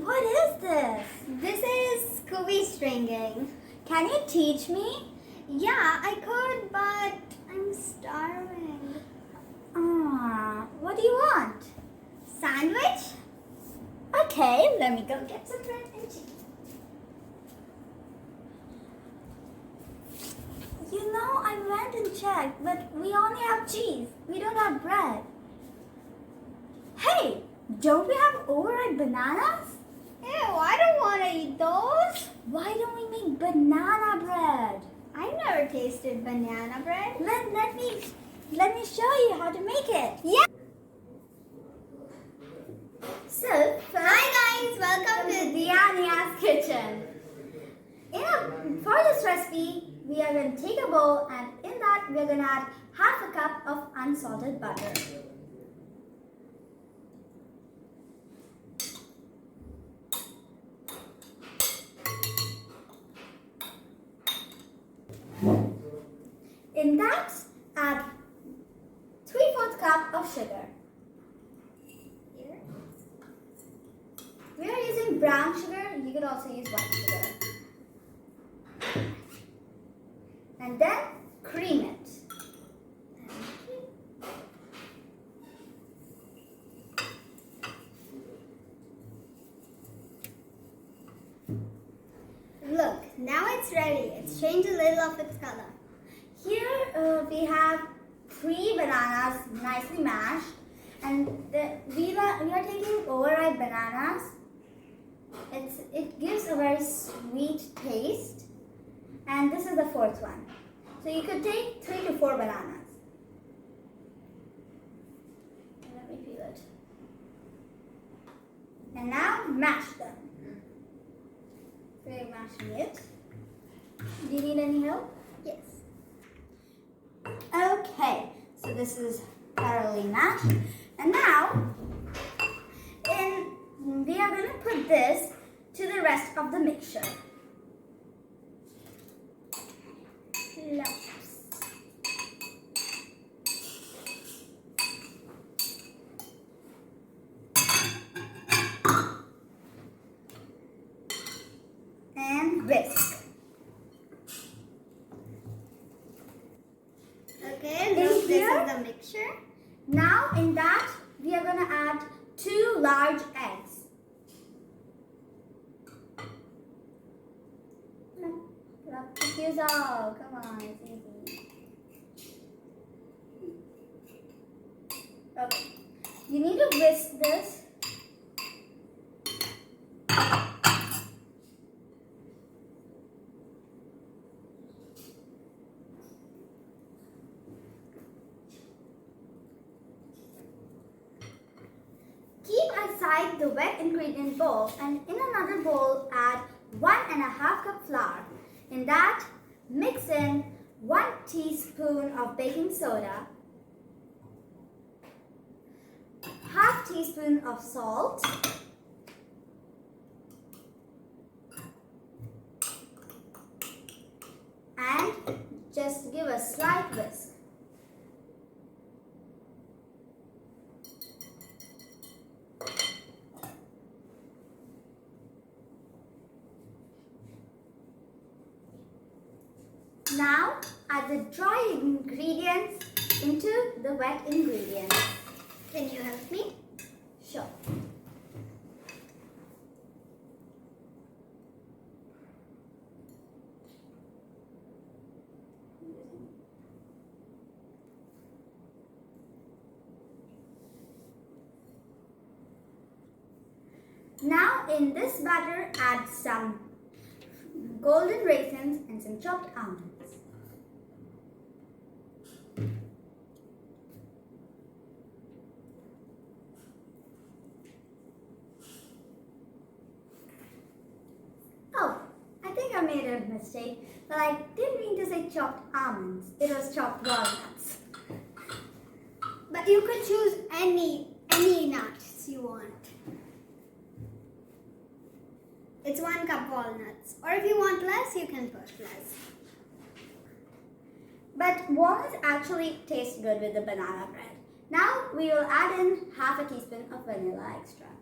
What is this? This is Scooby stringing. Can you teach me? Yeah, I could, but I'm starving. What do you want? Sandwich? Okay, let me go get some bread and cheese. You know, I went and checked, but we only have cheese. We don't have bread. Hey, don't we have overripe bananas? Ew, I don't want to eat those. Why don't we make banana bread? I've never tasted banana bread. Let me show you how to make it. Yeah. So, Hi guys, welcome to Diania's kitchen. For this recipe, we are going to take a bowl, and in that we are going to add half a cup of unsalted butter. In that, add 3/4 cup of sugar. We are using brown sugar. You could also use white sugar. And then cream it. Look, now it's ready. It's changed a little of its color. Here we have 3 bananas nicely mashed, and we are taking overripe bananas. It gives a very sweet taste, and this is the 4th one. So you could take 3 to 4 bananas. Let me peel it. And now mash them. So you're mashing it. Do you need any help? Yes. Okay, so this is thoroughly mashed. And now, we are going to put this to the rest of the mixture. And whisk. Okay, look, this is the mixture. Now in that, we are going to add 2 large eggs. Diffuse all. Come on, it's easy. Okay. You need to whisk this. Keep aside the wet ingredient bowl, and in another bowl add 1.5 cup flour. In that, mix in 1 teaspoon of baking soda, half teaspoon of salt, and just give a slight whisk. Now add the dry ingredients into the wet ingredients. Can you help me? Sure. Now in this batter add some golden raisins and some chopped almonds. Oh, I think I made a mistake, but I didn't mean to say chopped almonds. It was chopped walnuts. But you could choose any nuts you want. It's 1 cup walnuts. Or if you want less, you can put less. But walnuts actually taste good with the banana bread. Now we will add in half a teaspoon of vanilla extract.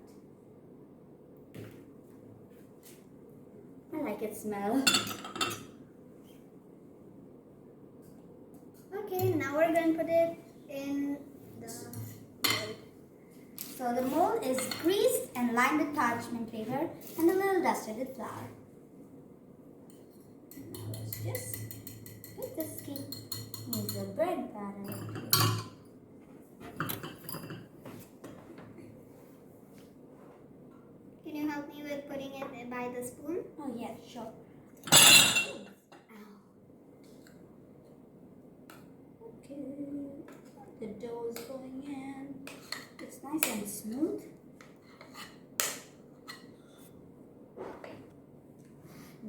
I like its smell. Okay, now we're going to put it in the mold. So the mold is greased and lined with parchment paper and a little dusted with flour. Now let's just put this key in the bread batter. Can you help me with putting it by the spoon? Oh yeah, sure. Okay, the dough is going in. It's nice and smooth.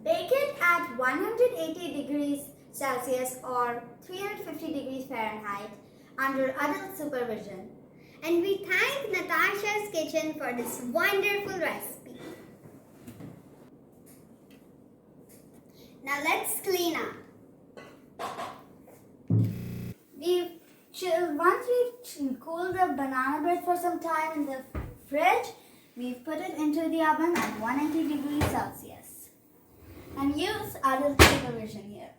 Bake it at 180 degrees Celsius or 350 degrees Fahrenheit under adult supervision. And we thank Natasha's Kitchen for this wonderful recipe. Now let's clean up. Once we've cooled the banana bread for some time in the fridge, we've put it into the oven at 180 degrees Celsius. And use adult supervision here.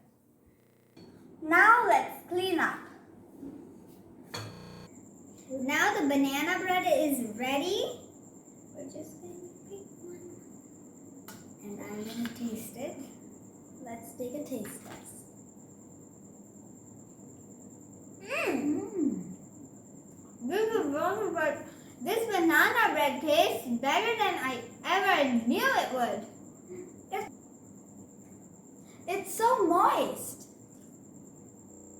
Now let's clean up. Now the banana bread is ready. We're just going to pick one. And I'm going to taste it. Let's take a taste test. This is really good. This banana bread tastes better than I ever knew it would. It's so moist.